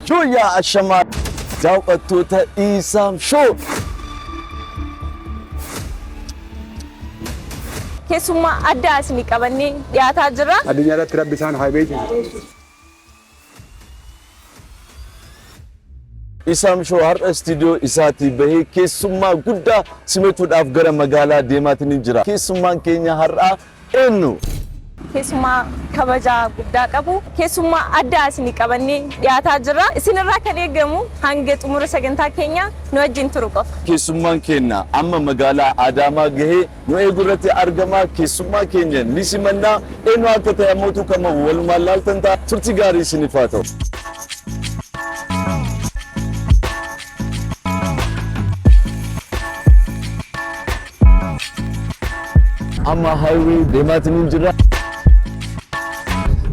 شو يا الشمال جاوبتوتا إيسام شو كيسوما أدى أسني كبني يا تاجرة الدنيا لا تربي سان هاي بيت إيسام شو هر استوديو إساتي به كيسوما قدا سميتو أفغر مقالة ديمات نجرا كيسوما كينيا هر إنو كيسوما كبجا قدا كابو كيسوما أدى أسني كبني يا تاجرة إسن الراكن يجمو هنجت أمور سجنتا كينيا نوجين تروقف كيسوما كينا أما مقالة آداما جه نوعي أرجما كيسوما كينيا نسمنا إنو أكتر يموتو كما والمالال تنتا ترتجاري سنفاتو أما هايوي ديمات نجرا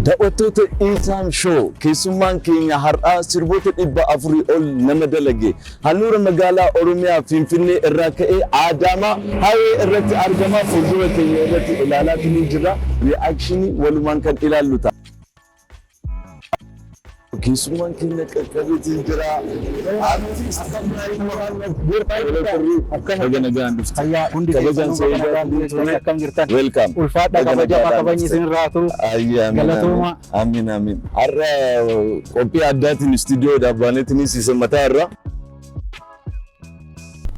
دعوتوت إيسام شو كيسومان كينيا هرأ سربوت إبا أفري أول نمدلجي هنور مقالة أوروميا فينفيني الراكئي آداما هاي الرتي أرجما فوزوة كينيا الرتي إلالات نجرا رياكشني ولمان كان إلالوتا كيسومان كينيا كبيت نجرا Welcome. Ulfada kabaja kabanyi sinratu. Amin amin. Arra kopi addatin studio dabanetini sisemata arra.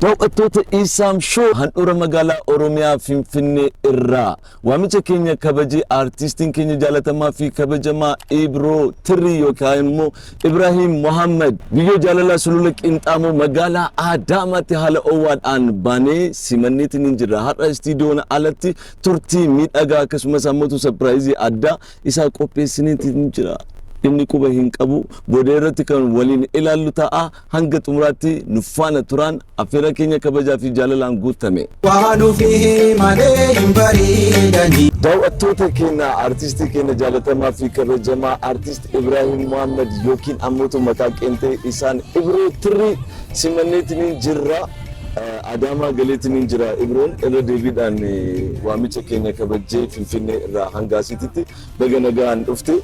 Tawqattoota Iisaam Shoo handhuura magaalaa Oromiyaa Finfinnee irraa waamicha keenya kabajee aartistiin keenya jaalatamaa fi kabajamaa Ibroo Tirrii yookaan immoo Ibrahim Muhammad biyyoo jaalalaa sulula qinxaamoo magaalaa Adaamaatti haala owaadhaan baanee simanneetiin jira. Har'a istiidiyoon alatti turtii miidhagaa akkasumas ammoo sarpiraayizii addaa isaa qopheessineetiin jira. inni quba hin qabu bodeerratti kan waliin ilaallu ta'a hanga xumuraatti nufaana turan afeera keenya kabajaa fi jaalalaan guutame waanu fihi malee hin bareedani daawwattoota keenya artistii keenya jaalatamaa fi kabajamaa artist Ibrahim Muhammad yookiin ammoo maqaa qeenxee isaan Ibroo Tirrii simanneetiin jirra Adama galeetiin jira Ibroon irra deebiidhaan waamicha keenya kabajee Finfinnee irraa hanga asitti baga nagaan dhufte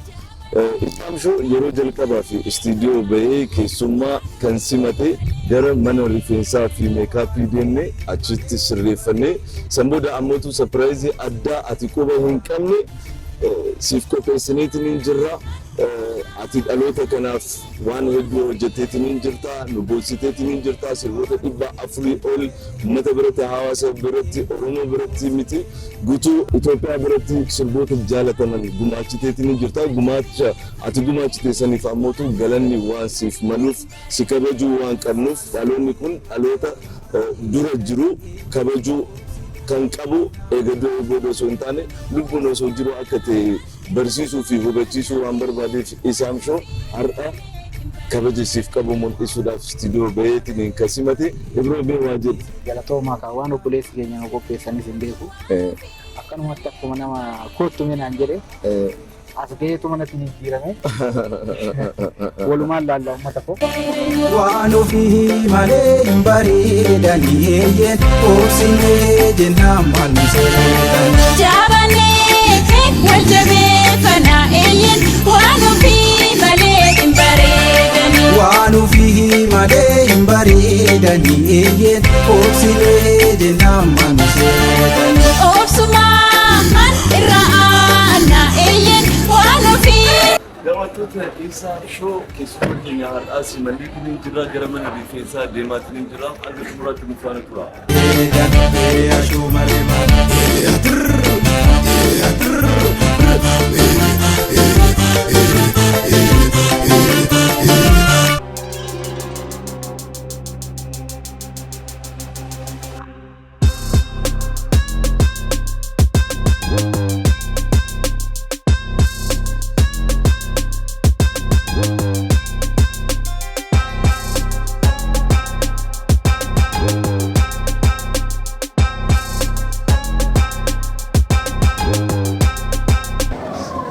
Iisaam Shoo yeroo jalqabaa fi istiidiyoo bahee keessummaa kan simate gara mana rifeensaa fi meekaappii deemnee achitti sirreeffannee sanbooda ammootu sarpiraayizii addaa ati quba hin qabne siif qopheessineetiin jirra ati dhaloota kanaaf waan hedduu hojjetteetiin jirta nu boonsiteetiin jirta sirboota 400 ol uummata biratti hawaasa biratti Oromoo biratti miti guutuu Itoophiyaa biratti sirboota jaalataman gumaachiteetiin jirta gumaacha ati gumaachite saniif ammootu galanni waan siif maluuf si kabajuu waan qabnuuf dhaloonni kun dhaloota dura jiru kabajuu kan qabu eegadoo booda osoo hin taane lubbuun osoo jiru akka ta'e barsiisuu fi hubachiisuu waan barbaadeef Iisaam Shoo har'a kabaja siif qabu mul'isuudhaaf istiidiyoo baheetiin kasimate Ibroo bee waa jedhu galatoomaa kan waan obboleessi keenya nu qopheessanis hin beeku akkanumatti akkuma nama kootu minaan jedhe asgeetu manatti ni jirame walumaan laalla ummata ko waan ofihi malee hin bareedani eeyyen obsinee jennaan maalmisee jaabanee wal jabeeffana eeyyen waan ofihi malee hin bareedani waan ofihi malee hin bareedani eeyyen obsinee jennaan maalmisee obsumaan irraa aanna eeyyen daawwattoota Iisaam Shoo keessummaa keenya har'aa simanneetiin jirra gara mana rifeensaa deemaatiin jirra hanga xumuraatti nufaana tura.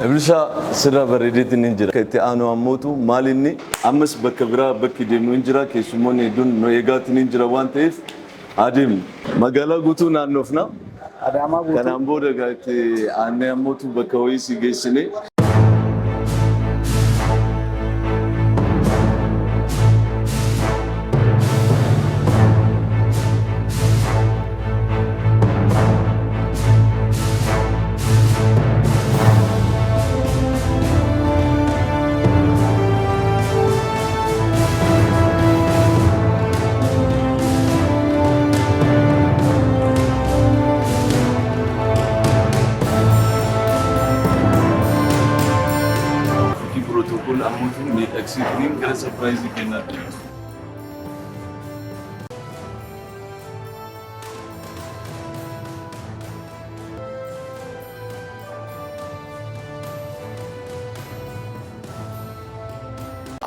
Ebrisha sirra bareedeetiin jira. Itti aanu ammootu maalinni ammas bakka biraa bakki deemnu jira keessummoonni hedduun nu eegaatiin jira waan ta'eef adeemnu. Magaalaa guutuu naannoofna. Adaamaa guutuu. Kanaan booda itti aanee ammootu bakka wayii si geessine. gara surprise kennaa.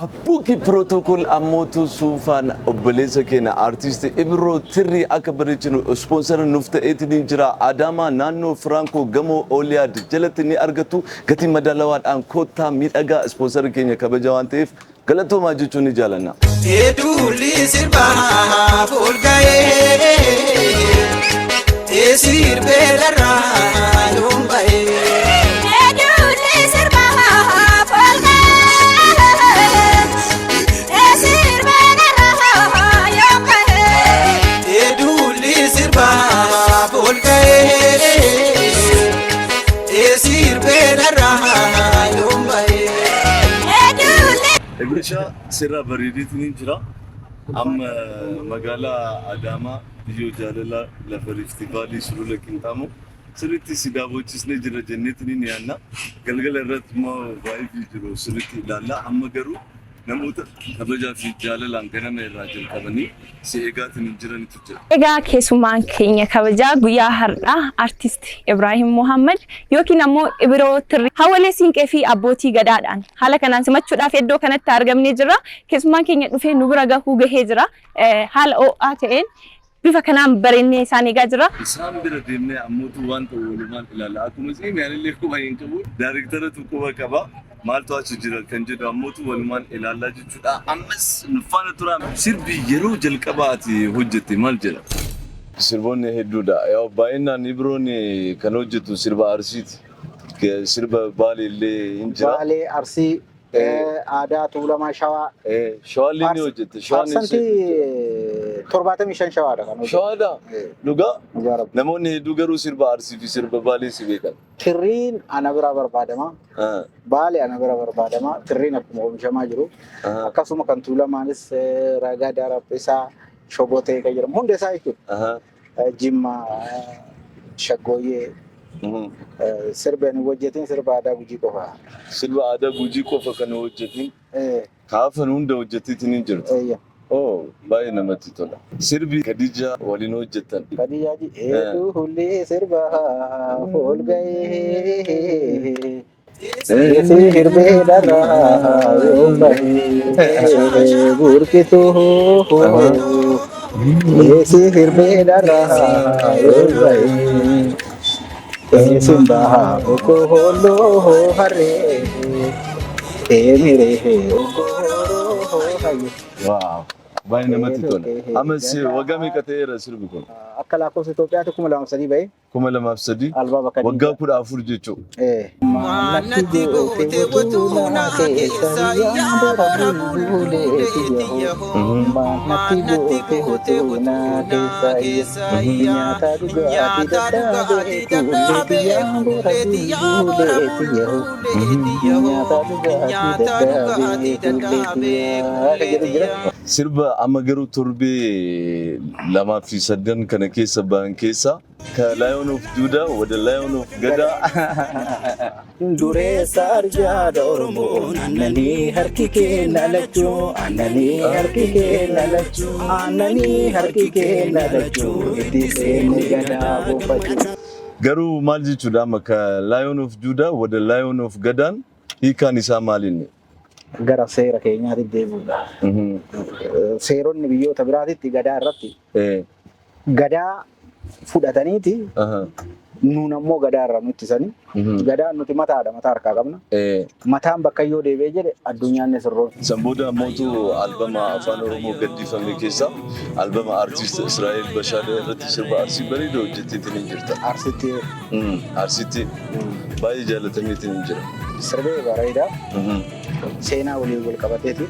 Abbuki protocol ammotu suufaan obboleessa keenya artist Ibro Tirri akka bareechinu sponsor nuuf ta'eetiin jira. Adama naannoo Franco gamoo Oliyaad jalatti ni argatu. Gatii madaalawaadhaan koottaa miidhagaa sponsor keenya kabaja waan ta'eef galatoomaa jechuun ni jaalanna. Eduli sirbaa fulga'ee sirbe darraa yomba'ee. Ibrisha sirra bareediitiin jira. Amma magaalaa Adaamaa biyyoo jaalala lafa Rift Valley sulula Qinxaamoo sirriitti si daawwachiisnee jira jenneetiin ni yaadna. Galgala irratti immoo baay'ee jiru sirriitti ilaalla. Amma garuu namoota kabajaa fi jaalalaan ganama irraa jalqabanii si eegaatiin jiranitu jira. Egaa keessummaan keenya kabajaa guyyaa har'aa artist Ibrahim Muhammad yookiin ammoo Ibro Tirri hawwalee siinqee fi abbootii gadaadhaan haala kanaan simachuudhaaf iddoo kanatti argamnee jira. Keessummaan keenya dhufee nu bira gahee jira. Haala ho'aa ta'een bifa kanaan bareennee isaan eegaa jira. Isaan bira deemnee ammootu waan ta'u walumaan ilaalla. Akkuma isin yaanillee quba hin qabu. Daayiriktaratu quba qaba. Maaltu achi jira kan jedhu ammootu walumaan ilaallaa jechuudha. Ammas nufaana turaa sirbi yeroo jalqabaati hojjette maal jedha? Sirboonni hedduudha. Yaa baay'inaan Ibroon kan hojjetu sirba Arsiiti. Sirba Baalee illee hin jira. Baalee Arsii aadaa Tuulamaa Shawaa. Shawaallee ni hojjette. Parsantii 75 shawaadha kan hojjetu. Shawaadha. Dhugaa? Namoonni hedduu garuu sirba Arsii fi sirba Baalee si beekan. Tirriin ana bira barbaadama. Baalee ana bira barbaadama. Tirriin akkuma oomishamaa jiru. Akkasuma kan Tuulamaanis ragaa Daarabbisaa Shogotee kan jedhamu hunda isaa jechuudha. Jimma Shaggooyyee. Sirba ni hojjetin sirba aadaa Gujii qofa. Sirba aadaa Gujii qofa kan hojjetin kaafan hunda hojjettiitiin hin jirtu. Oh, baay'ee namatti tola. Sirbi Khadija waliin hojjettan. Khadija ji eeduu hullee sirba folga'ee. Sirbee darraa yomba'ee burqituu. Sirbee darraa yomba'ee. Simbaha okoholo harre emire okoholo haye. Wow, baay'ee namatti tola. Ammas waggaa meeqa ta'eera sirbi kun? Akka lakkoofsa Itoophiyaatti 2003 bahe. 2003 albaa bakka waggaa 14 jechuu. Maanatti goote botuuna keessa yaambara bulbuleetiyyoo. Maanatti goote botuuna keessa nyaata dhugaatii dadhaabee yaambara bulbuleetiyyoo. Nyaata dhugaatii dadhaabee. Sirba amma garuu torbee 2 kana keessa ba'an keessa ka Lion of Judah wada Lion of Gada. Dureessa arjaadha Oromoon annanii harki keenya lachuu annanii harki keenya lachuu annanii harki keenya lachuu itti seenni gadaa bobbachuu. Garuu maal jechuudha amma ka Lion of Judah wada Lion of Gadaan hiikaan isaa maalinni? Gara seera keenyaatti deebi'uudha. Seeronni biyyoota biraatitti gadaa irratti gadaa fudhataniiti nuun ammoo gadaa irraa nutti sanii gadaan nuti mataadha mataa harkaa qabna mataan bakka yoo deebi'ee jedhe addunyaan ni sirroon. Sanbooda ammootu albama afaan Oromoo gaddifame keessa albama artist Israa'el Bashaadee irratti sirba Arsii bareedaa hojjetteetiin hin jirta. Arsiitti baay'ee jaallatameetiin hin jira. Sirbee bareedaa seenaa waliin wal qabateeti.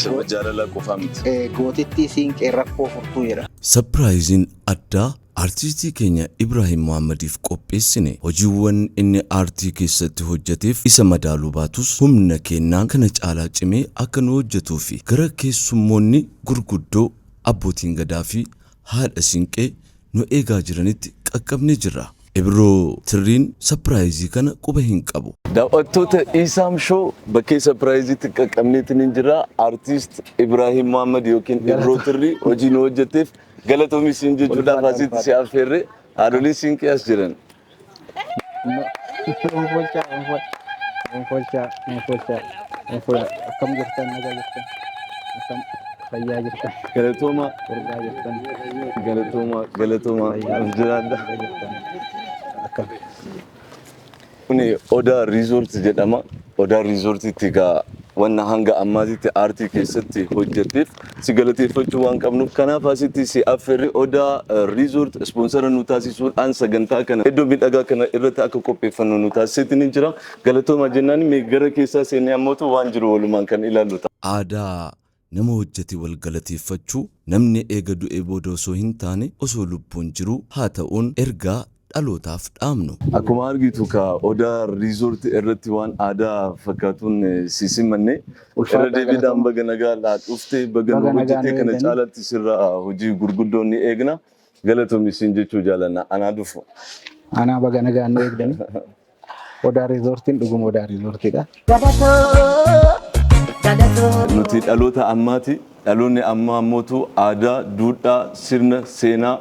Sirba jaalalaa qofaa miti. Gootittii siinqee rakkoo furtuu jedha. Surprising addaa artistii keenya Ibrahim Muhammadiif qopheessine hojiiwwan inni aartii keessatti hojjeteef isa madaaluu baatus humna keenyaan kana caalaa cimee akka nu hojjetuu fi gara keessummoonni gurguddoo abbootiin gadaa fi haadha siinqee nu eegaa jiranitti qaqqabnee jirra. Ibroo Tirriin sapiraayizii kana quba hin qabu. Daawwattoota Isaam Show bakkee sapiraayiziitti qaqqabneetiin hin jira. Artiist Ibrahim Muhammad yookiin Ibroo Tirrii hojii nu hojjeteef galatoomi siin jechuudhaaf asitti si affeerre haadholii siin qiyaas jiran. Akkam jirtan nagaa jirtan akkam fayyaa jirtan Galatooma furdaa jirtan galatooma jiraadha. akkam Kuni Odaa Resort jedhama. Odaa Resortitti gaa wanna hanga ammaatitti aartii keessatti hojjeteef si galateeffachuu waan qabnuuf kanaaf asitti si affeerre Odaa Resort sponsora nu taasisuudhaan sagantaa kana iddoo miidhagaa kana irratti akka qopheeffannu nu taasiseetiin hin jira. Galatooma jennaan mee gara keessaa seenee ammootu waan jiru walumaan kan ilaallu ta'a. Aadaa nama hojjete wal galateeffachuu namni eega du'ee booda osoo hin taane osoo lubbuun jiru haa ta'uun ergaa dhalootaaf dhaamnu. Akkuma argitu ka Odaa Resort irratti waan aadaa fakkaatuun sisimmanne irra deebiidhaan baga nagaa laa dhuftee baga nu hojjetee kana caalatti sirraa hojii gurguddoo ni eegna. Galatoomi siin jechuu jaalanna anaa dhufu. Anaa baga nagaa nu eegdani. Odaa Resortiin dhuguma Odaa Resortiidha. Nuti dhaloota ammaati. Dhaloonni ammaa ammootu aadaa, duudhaa, sirna, seenaa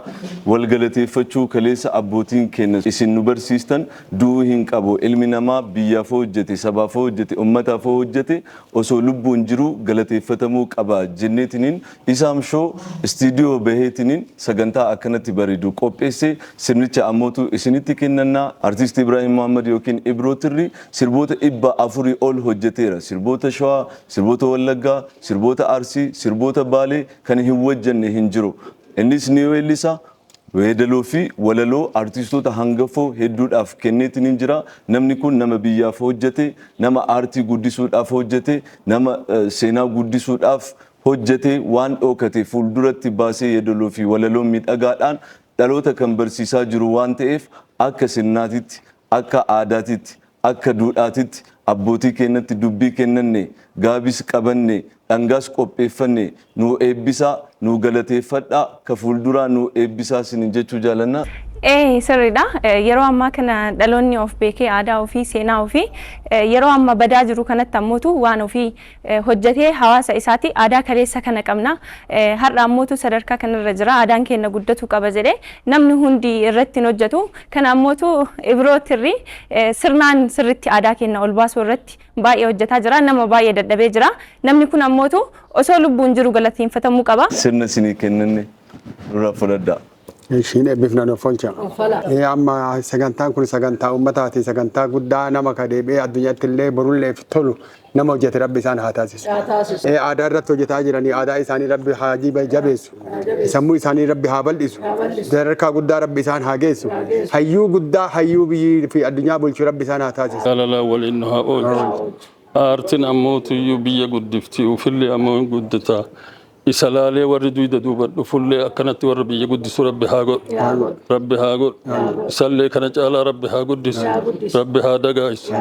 wal galateeffachuu kaleessa abbootiin keenya isin nu barsiistan du'uu hin qabu. Ilmi namaa biyyaaf hojjete, sabaaf hojjete, ummataaf hojjete osoo lubbuun jiru galateeffatamuu qaba jenneetiniin Isaam Show istiidiyoo baheetiniin sagantaa akkanatti bareedu qopheesse sirnicha ammootu isinitti kennannaa. Artiist Ibrahim Muhammad yookiin Ibroo Tirrii sirboota 400 ol hojjeteera. Sirboota Shawaa, sirboota Wallaggaa, sirboota Arsii, sirboota Baalee kan hin wajjanne hin jiru. Innis ni weellisa weedaloo fi walaloo artistoota hangafoo hedduudhaaf kenneetiin hin jira. Namni kun nama biyyaaf hojjete, nama aartii guddisuudhaaf hojjete, nama seenaa guddisuudhaaf hojjete waan dhookate fuulduratti baasee weedaloo fi walaloo miidhagaadhaan dhaloota kan barsiisaa jiru waan ta'eef akka sirnaatitti, akka aadaatitti, akka duudhaatitti abbootii keenyatti dubbii kennanne gaabis qabanne dhangaas qopheeffanne nu eebbisaa nu galateeffadhaa ka fuulduraa nu eebbisaa sin jechuu jaalanna. Sirriidha. Yeroo ammaa kana dhaloonni of beekee aadaa ofii seenaa ofii yeroo amma badaa jiru kanatti ammootu waan ofii hojjetee hawaasa isaati aadaa kaleessa kana qabna. Har'a ammootu sadarkaa kanarra jira aadaan keenya guddatu qaba jedhee namni hundi irratti hojjetu. Kana ammootu Ibroo Tirrii sirnaan sirritti aadaa keenya ol baasuu irratti baay'ee hojjetaa jira. Nama baay'ee dadhabee jira. Namni kun ammootu osoo lubbuun jiru galateeffatamuu qaba. Sirna isinii kennanne nurraa fudhadhaa. Ishiin eebbifna nufoncha. Amma sagantaan kun sagantaa uummataati sagantaa guddaa nama kadeebee addunyaatti illee borullee tolu nama hojjete rabbi isaan haa taasisu. Aadaa irratti hojjetaa jiranii aadaa isaanii rabbi haa jabeessu. Sammuu isaanii rabbi haa bal'isu. Sadarkaa guddaa rabbi isaan haa geessu. Hayyuu guddaa hayyuu biyyi fi addunyaa bulchu rabbi isaan haa taasisu. Jaalala waliin haa oolchu. Aartiin ammootu biyya guddifti ufillee ammoo guddataa. Isalaalee warri duyda duuba dhufullee akkanatti warra biyya guddisu rabbi haa godhu. Rabbi haa godhu. Isallee kana caalaa rabbi haa guddisu. Rabbi haa dagaa'isu.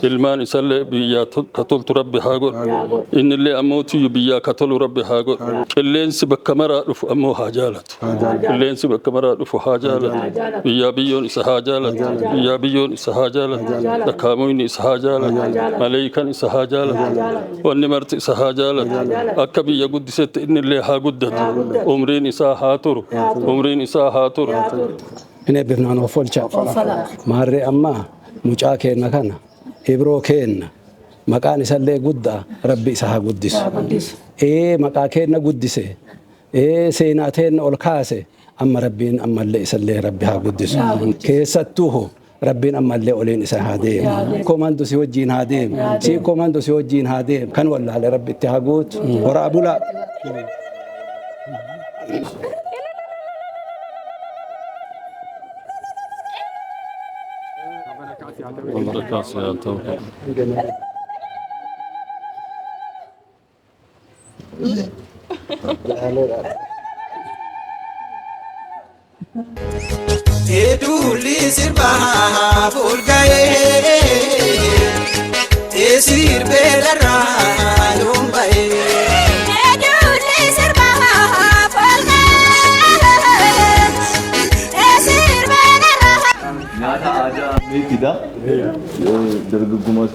Ilmaan isallee biyyaa ka toltu rabbi haa godhu. Innillee ammootu biyyaa ka tolu rabbi haa godhu. Qilleensi bakka maraa dhufu ammoo haa jaalatu. Qilleensi bakka maraa dhufu haa jaalatu. Biyyaa biyyoon isa haa jaalatu. Biyyaa biyyoon isa haa jaalatu. Dhakkaamoyni isa haa jaalatu. Maleeyikan isa haa jaalatu. Wanni marti isa haa jaalatu. Akka biyya guddisetti innillee haa guddatu. Umriin isaa haa turu. Umriin isaa haa turu. Inni bifnaan of oolcha. Maarree ammaa mucaa keenna kana Ibroo keenna maqaan isallee guddaa rabbi isa haa guddisu. Maqaa keenna guddise. Seenaa teenna ol kaase amma rabbiin ammallee isallee rabbi haa guddisu. Keessattuu rabbiin ammallee oliin isa haa deemu. Komando si wajjin haa deemu. Si komando si wajjin haa deemu. Kan wallaale rabbi itti haa guutu. Horaa bulaa. Eduli sirba fulgaye sirbe darra lumbaye Eduli sirba fulgaye sirbe darra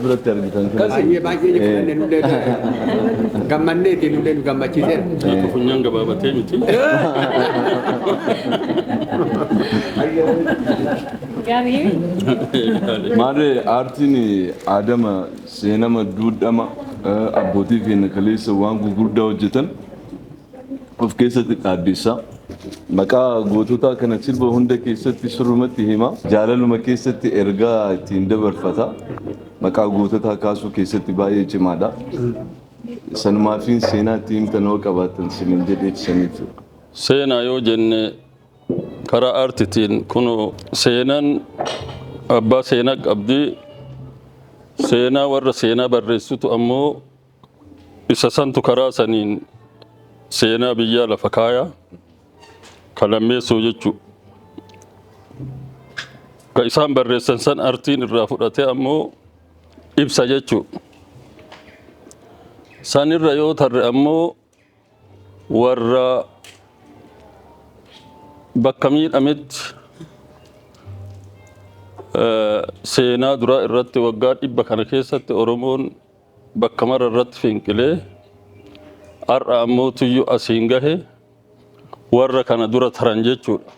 biratti argitan kana. Baay'ee baay'ee nullee gammanneeti nullee nu gammachiiseera. Akka funyaan gabaabatee miti. Maarree aartiin aadama seenama duudhama abbootii keenya kaleessa waan gurguddaa hojjetan of keessatti dhaabbisaa. Maqaa gootota kana sirba hunda keessatti sirrumatti hima. Jaalaluma keessatti ergaa ittiin dabarfata. Maqaa gootota kaasuu keessatti baay'ee cimaadha. Sanumaafiin seenaa ittiin himtanoo qabaatan sinin jedheeti saniif. Seenaa yoo jenne karaa aartiitiin kun seenaan abbaa seenaa qabdi. Seenaa warra seenaa barreessitu ammoo isa santu karaa saniin seenaa biyyaa lafa kaayaa. Kalammeessuu jechuudha. Ka isaan barreessan san aartiin irraa fudhatee ammoo ibsa jechuudha. San irra yoo tarre ammoo warra bakka miidhametti seenaa duraa irratti waggaa 100 kana keessatti Oromoon bakka mara irratti finqilee har'a ammoo tuyyuu asiin gahe warra kana dura taran jechuudha.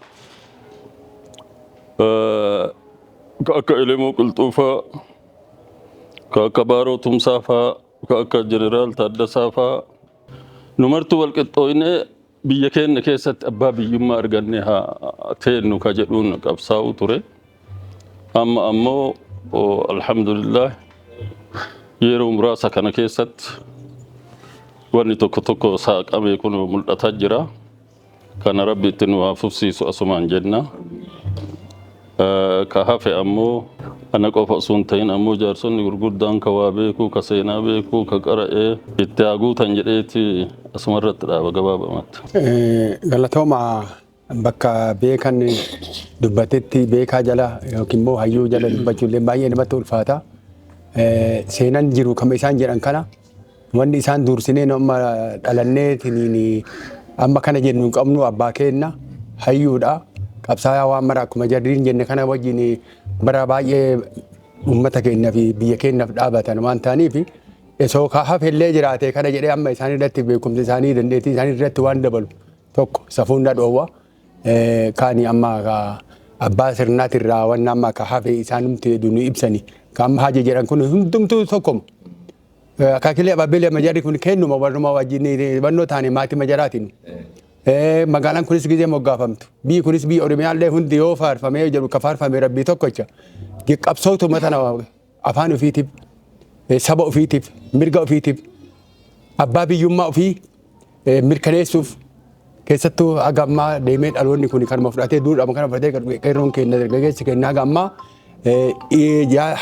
Ka akka Elemoo Qilxuufaa, ka akka Baaroo Tumsaa faa, ka akka Jeneraal Taaddasaa faa numartuu wal qixxooyne biyya keenya keessatti abbaa biyyummaa arganne haa teennu ka jedhuun qabsaa'u ture. Amma ammoo alhamdulillah yeroo muraasa kana keessatti wanni tokko tokko saaqamee kun mul'ataa jira. Kana rabbi itti nu haafufsiisu asumaan jenna. Ka hafe ammoo ana qofa osoo hin ta'in ammoo jaarsonni gurguddaan ka waa beekuu, ka seenaa beekuu, ka qara'ee itti haa guutan jedheeti asumarratti dhaaba gabaabamatti. Galatooma bakka beekan dubbatetti beekaa jala yookiin immoo hayyuu jala dubbachuullee baay'ee namatti ulfaata. Seenaan jiru kama isaan jedhan kana wanni isaan dursinee nama dhalanneetiin amma kana jennu qabnu abbaa keenya hayyuudha. Qabsaa'aa waan mara akkuma jarriin jenne kana wajjin bara baay'ee uummata keenyaa fi biyya keenyaaf dhaabatan waan ta'aniif osoo hafellee jiraate kana jedhee amma isaan irratti beekumsa isaanii dandeettii isaanii irratti waan dabalu tokko safuunda dhoowwa. Kaani amma abbaa sirnaatirraa waan amma ka hafe isaanumti nu ibsani. Ka amma haje jedhan kun hundumtuu tokkoma. Akaakilee abaabilee majarri kun kennuma warruma wajjin bannoo taane maatii majaraatiin. Magaalaan kunis gizee moggaafamtu. Biyyi kunis biyya Oromiyaallee hundi yoo faarfamee jedhu ka faarfame rabbii tokkocha. Qabsootu matana afaan ofiitiif, saba ofiitiif, mirga ofiitiif, abbaa biyyummaa ofii mirkaneessuuf keessattuu haga ammaa deemee dhaloonni kun kanuma fudhatee duudhama kana fudhatee qeerroon keenya dargaggeessi keenya haga ammaa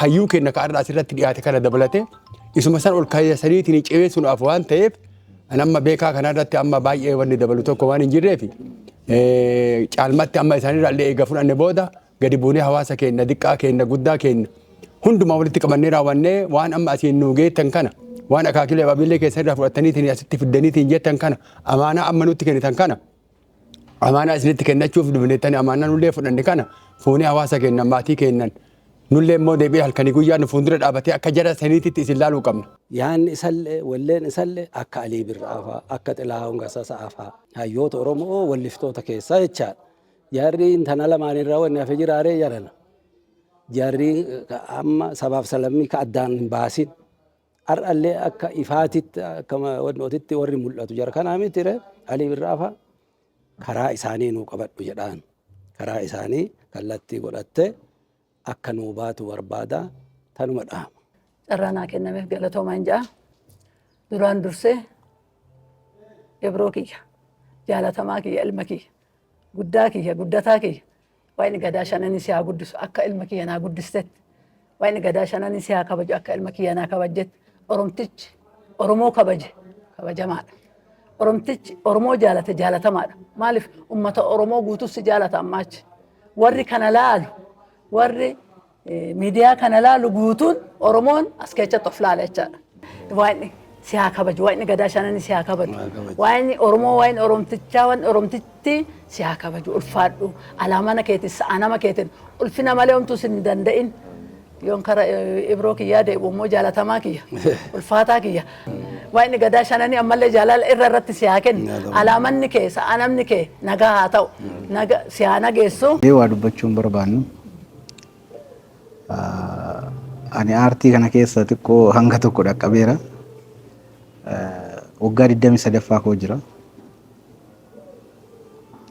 hayyuu keenya ka arraa asirratti dhiyaate kana dabalate isuma san ol kaayasaniitiin cebeessuudhaaf waan ta'eef amma beekaa kanarratti amma baay'ee wanni dabalu tokko waan hin jirreef caalmatti amma isaanirraa illee eega fudhanne booda gadi buunee hawaasa keenya diqqaa keenya guddaa keenya hundumaa walitti qabannee raawwannee waan amma asiin nu geettan kana waan akaakilee abaabilee keessarraa fudhataniitiin asitti fiddaniitiin jettan kana amaanaa amma nutti kennitan kana amaanaa isinitti kennachuuf dubnettanii amaanaa nullee fudhanne kana fuunee hawaasa keenya maatii keenyan nullee immoo deebi'ee halkanii guyyaa nu fuuldura dhaabatee akka jara saniititti isin laaluu qabna. Yaanni isallee walleen isallee akka Alii Birraa fa'aa akka Xilaahun Gasasaa fa'aa hayyoota Oromoo walliftoota keessaa jechaadha. Jaarri intana lamaanirraa wanni hafe jiraaree jedhana. Jaarri amma sabaaf salammii ka addaan hin baasin. Har'allee akka ifaatitti akka wannootitti warri mul'atu jara kanaa mitire Alii Birraa fa'aa karaa isaanii nuu qabadhu jedhaan. Karaa isaanii kallattii godhattee akka nuu baatu barbaada tanuma dhaama. Carraanaa kennameef galatoomaan ja'a. Duraan dursee Ibroo kiyya, jaalatamaa kiyya, ilma kiyya, guddaa kiyya, guddataa kiyya. Waaqni gadaa shananii si haa guddisu akka ilma kiyya naa guddistetti. Waaqni gadaa shananii si haa kabaju akka ilma kiyya naa kabajjetti. Oromtichi Oromoo kabaje kabajamaadha. Oromtichi Oromoo jaalate jaalatamaadha. Maaliif uummata Oromoo guutuuf si jaalata ammaachi. Warri kana laalu warri miidiyaa kana laalu guutuun Oromoon as keessatti of laala jechaadha. Waaqni si haa kabaju, waaqni gadaa shananii si haa kabaju. Waaqni Oromoo, waaqni Oromtichaa, waaqni Oromtitti si haa kabaju. Ulfaadhu alaamana keetiin, sa'a nama keetiin ulfina malee homtuu sin danda'in yoon kara ibroo kiyyaa deebi'u immoo jaalatamaa kiyya ulfaataa kiyya waan inni gadaa shananii ammallee jaalala irratti si haa kennu alaamanni kee sa'anamni kee nagaa haa ta'u si haa nageessu. Waa dubbachuun barbaannu ani aartii kana keessa xiqqoo hanga tokko dhaqqabeera. Waggaa 23ffaa koo jira.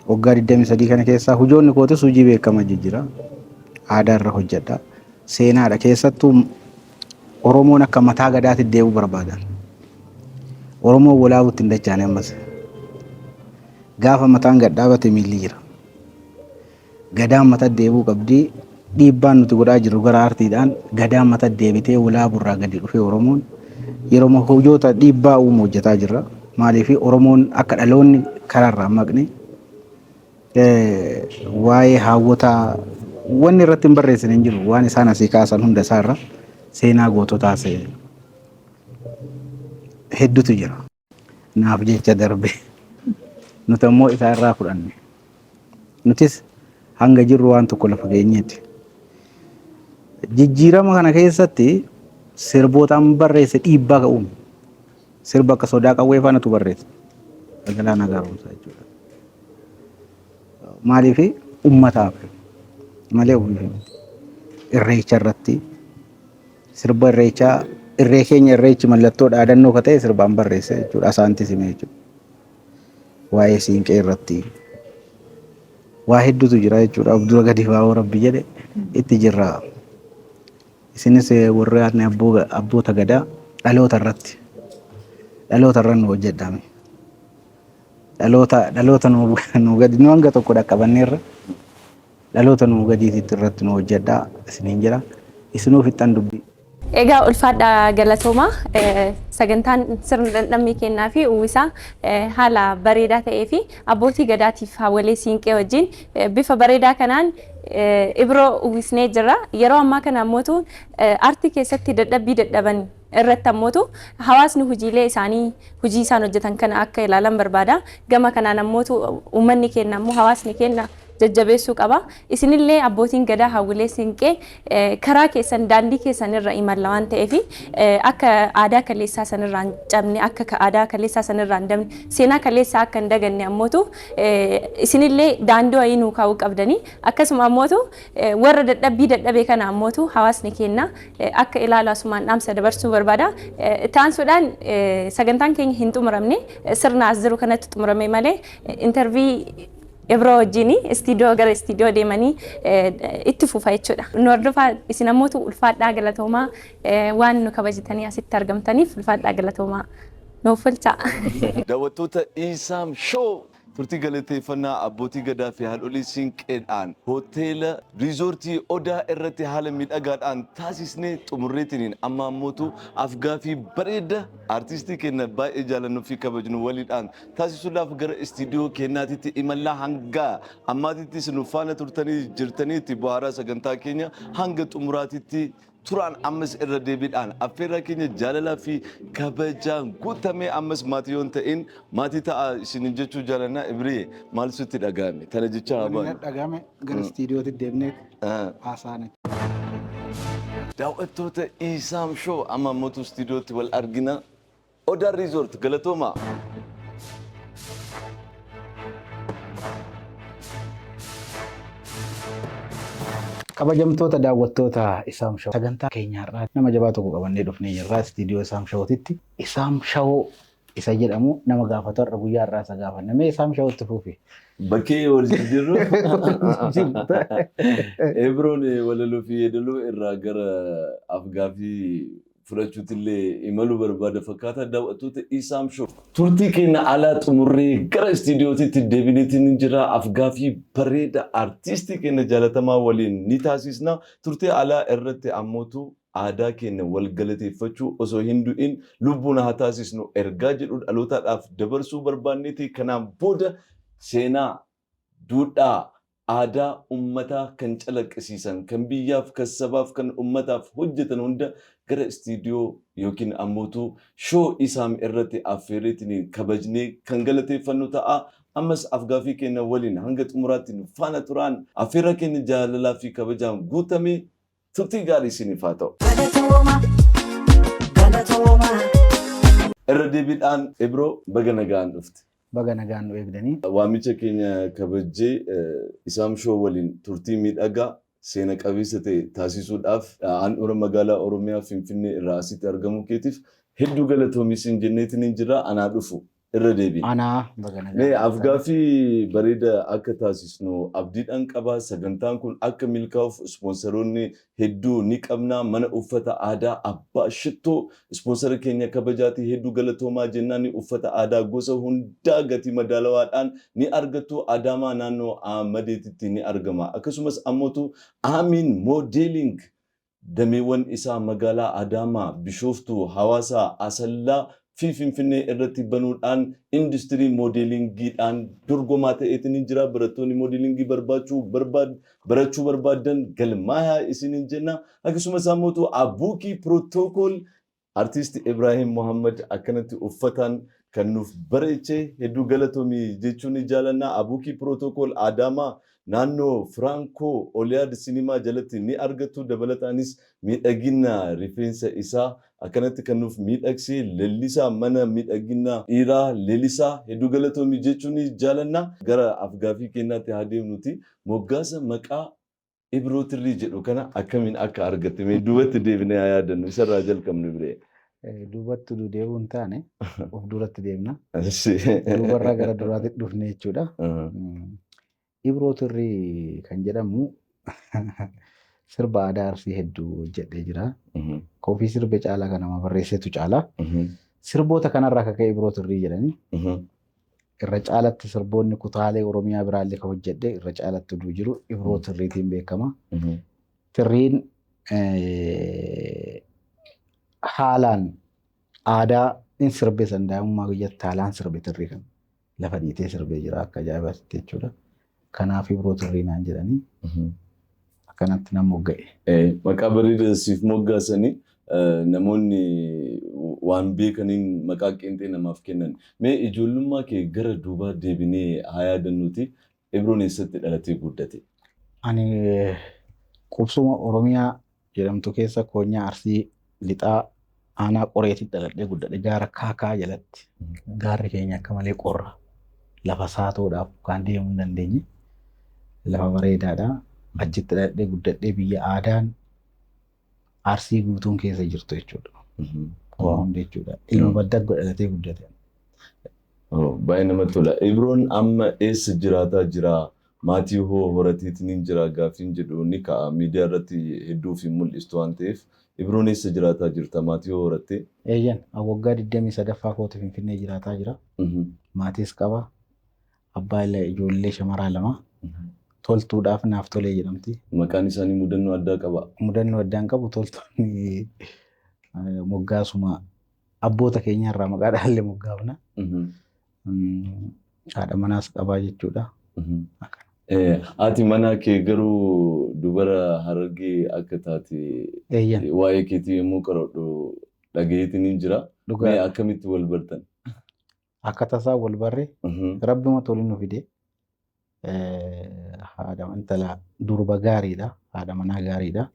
Waggaa 23 kana keessaa hujoonni kootis hojii beekama jijjira. Aadaa irra hojjedha. Seenaadha keessattuu Oromoon akka mataa gadaatti deebi'uu barbaadan. Oromoon walaabuutti hin dachaane ammas. Gaafa mataan gad dhaabate miilli jira. Gadaan mata deebi'uu qabdi. Dhiibbaan nuti godhaa jirru gara aartiidhaan gadaan mata deebitee walaaburraa gadi dhufee Oromoon yeroo hojoota dhiibbaa uumu hojjetaa jirra. Maaliif Oromoon akka dhaloonni karaarraa maqne waa'ee hawwataa wanni irratti hin barreessin hin jiru waan isaan asii kaasan hunda isaarra seenaa goototaas hedduutu jira. Naaf jecha darbe nuti ammoo isaarraa fudhanne. Nutis hanga jirru waan tokko lafa geenyeeti. Jijjiirama kana keessatti sirbootaan barreesse dhiibbaa ka'uun sirba akka sodaa qawwee faanatu barreesse. Galaa nagaarumsaa jechuudha. Maaliif ummataaf malee irreecha irratti sirba irreechaa irree keenya irreechi mallattoo dhaadannoo ka ta'e sirbaan barreesse jechuudha. Asaanti simee jechuudha. Waa'ee siinqee irratti waa hedduutu jira jechuudha. Abduu gadi baa'oo rabbi jedhe itti jirra. Isinis warra abboota gadaa dhaloota irratti nu hojjedhame. Dhaloota nu gadi nu hanga tokko dhaqqabanneerra dhaloota nu gadiitti irratti nu hojjedhaa isiniin jira. Isinuuf ixxan dubbii. Egaa ulfaadhaa galatoomaa sagantaan sirna dhandhammii kennaa fi uwwisaa haala bareedaa ta'ee fi abbootii gadaatiif hawwalee siinqee wajjin bifa bareedaa kanaan ibroo uwwisnee jirra. Yeroo ammaa kana ammoo aartii keessatti dadhabbii dadhaban irratti ammoo hawaasni hojiilee isaanii hojii isaan hojjetan kana akka ilaalan barbaada. Gama kanaan ammoo uummanni keenya ammoo hawaasni keenya jajjabeessuu qaba. Isinillee abbootiin gadaa hawwalee siinqee karaa keessan daandii keessan irra imalla waan ta'eef akka aadaa kaleessaa sanirraa hin cabne akka aadaa kaleessaa sanirraa hin dabne seenaa kaleessaa akka hin daganne ammoo isinillee daandii wayii nuu kaa'uu qabdanii akkasuma ammoo warra dadhabee kana ammoo hawaasni keenya akka ilaalu asumaan dhaamsa dabarsuu barbaada. Taansuudhaan sagantaan keenya hin xumuramne sirna as jiru kanatti xumurame malee intervii Ibroo wajjin istiidiyoo gara istiidiyoo deemanii itti fufa jechuudha. Nu hordofaa isin ammoo ulfaadhaa galatoomaa waan nu kabajitanii asitti argamtaniif ulfaadhaa galatoomaa nuuf bulchaa. Daawwattoota Isaam Show turtii galateeffannaa abbootii gadaa fi haadholii siinqeedhaan hoteela riizoortii Odaa irratti haala miidhagaadhaan taasisnee xumurreetiniin amma ammootu afgaaffii bareeda artistii keenya baay'ee jaallannuu fi kabajnu waliidhaan taasisuudhaaf gara istiidiyoo keenyaatitti imallaa hanga ammaatitti nu faana turtanii jirtaniitti bu'aaraa sagantaa keenya hanga xumuraatitti turaan ammas irra deebiidhaan affeerraa keenya jaalalaa fi kabajaan guutamee ammas maatii yoon ta'in maatii ta'a isin jechuu jaalannaa Ibree maal sitti dhagahame tana jecha habaan dhagahame gara istiidiyootti deemnee haasaane. Daawwattoota Isaam Show amma mootu istiidiyootti wal argina. Odaa Riizoort galatoomaa. Kabajamtoota daawwattoota Isaam Show sagantaa keenyaarraa nama jabaa tokko qabannee dhufnee jirra istiidiyoo Isaam Showtitti. Isaam Show isa jedhamu nama gaafatu irra guyyaa irraa isa gaafanname Isaam Showtti fuufi. Bakkee wal jirru Ibroon walaloo fi yeedaloo irraa gara afgaaffii fudhachuutillee imaluu barbaada fakkaata. Daawwattoota Isaam Show turtii keenya alaa xumurree gara istiidiyootitti deebineetiin jira. Afgaaffii bareeda artistii keenya jaalatamaa waliin ni taasisna. Turtii alaa irratti ammootu aadaa keenya wal galateeffachuu osoo hin du'in lubbuun haa taasisnu ergaa jedhu dhalootaadhaaf dabarsuu barbaanneeti. Kanaan booda seenaa duudhaa aadaa ummataa kan calaqqisiisan kan biyyaaf kan sabaaf kan ummataaf hojjetan hunda gara istiidiyoo yookiin ammootu shoo Isaam irratti affeereetiin kabajnee kan galateeffannu ta'a. Ammas afgaaffii keenya waliin hanga xumuraatti nu faana turaan affeerraa keenya jaalalaa fi kabajaan guutame turtii gaarii isiniif haa ta'u. Irra deebiidhaan Ibroo baga nagaan dhufte. Baga nagaan nu eegdanii. Waamicha keenya kabajjee Isaam Shoo waliin turtii miidhagaa seena qabeessa ta'e taasisuudhaaf handhuura magaalaa Oromiyaa Finfinnee irraa asitti argamu keetiif hedduu galatoomi isin jenneetiin jira anaa dhufu irra deebiin. Anaa baga nagaan. Mee afgaaffii bareeda akka taasisnu abdiidhaan qabaa sagantaan kun akka milkaa'uuf ispoonsaroonni hedduu ni qabna mana uffata aadaa abbaa shittoo ispoonsara keenya kabajaatii hedduu galatoomaa jennaan uffata aadaa gosa hundaa gatii madaalawaadhaan ni argattu Adaamaa naannoo Ahmadeetitti ni argama akkasumas ammootu Amiin Modeling dameewwan isaa magaalaa Adaamaa Bishooftuu Hawaasaa Asallaa Finfinnee irratti banuudhaan industirii moodelingiidhaan dorgomaa ta'eetiin jira barattoonni moodelingii barachuu barbaadan galmaayaa isiniin jenna akkasumas ammootu Abuukii Protocol artiist Ibrahim Muhammad akkanatti uffataan kan nuuf bareechee hedduu galatoomii jechuun jaalannaa Abuukii Protocol Adaamaa naannoo Franco Oliad Cinema jalatti ni argattu dabalataanis miidhagina rifeensa isaa akkanatti kan nuuf miidhagsee leellisaa mana miidhagina dhiiraa leellisaa hedduu galatoomii jechuun jaalannaa gara afgaaffii keenyaatti haa deemnuti moggaasa maqaa Ibroo Tirrii jedhu kana akkamiin akka argatte duubatti deebinee haa yaadannu isarraa jalqabnu biree. Duubatti deebi'uu hin taane of duratti deemna. Duubarraa gara duraatti dhufne jechuudha. Ibroo Tirrii kan jedhamu sirba aadaa Arsii hedduu hojjetee jira. Koofii sirba caalaa kan nama barreessetu caala. Sirboota kanarraa akka ka'e Ibroo Tirrii jedhanii. Irra caalatti sirboonni kutaalee Oromiyaa biraallee kan hojjedhe irra caalatti jiru Ibroo Tirriitiin beekama. Tirriin haalaan aadaa in sirbe sandaa'ummaa guyyatti haalaan sirbe Tirrii kan lafa dhiitee sirbee jira akka ajaa'ibaatti jechuudha. Kanaaf Ibroo Tirrii naan jedhanii akkanatti nama mogga'e. Maqaa bareedaa siif moggaasanii namoonni waan beekaniin maqaa qeenxee namaaf kennan. Mee ijoollummaa kee gara duubaa deebinee haa yaadannuti Ibroon eessatti dhalatee guddate? Ani qubsuma Oromiyaa jedhamtu keessa Koonyaa Arsii lixaa aanaa Qoreetti dhaladhee guddate gaara Kaakaa jalatti. Gaarri keenya akka malee qorra. Lafa saatoodhaaf kan deemuu hin dandeenye. Lafa bareedaadha. Achitti dhaladhee guddadhee biyya aadaan Arsii guutuun keessa jirtu jechuudha. Waa hundi jechuudha. Ilma baddaa dhalatee guddate. Baay'ee namatti tola. Ibroon amma eessa jiraataa jira? Maatii hoo horateetiin jira gaaffiin jedhu ni ka'a. Miidiyaa irratti hedduu fi mul'istu waan ta'eef Ibroon eessa jiraataa jirta? Maatii hoo horattee? Eeyyan waggaa 23ffaa kooti Finfinnee jiraataa jira. Maatiis qaba. Abbaa ijoollee shamaraa lama. Toltuudhaaf naaf tolee jedhamti. Maqaan isaanii mudannoo addaa qaba. Mudannoo addaan qabu toltuun moggaasuma abboota keenya irraa maqaa dhaalle moggaafna. Haadha manaas qabaa jechuudha. Haati manaa kee garuu dubara Harargee akka taate waa'ee keetii yommuu qoradhu dhagayeetiin jira. Mee akkamitti wal bartan? Akka tasaa wal barre rabbima toliin nu fide. Haadha intala durba gaariidha. Haadha manaa gaariidha.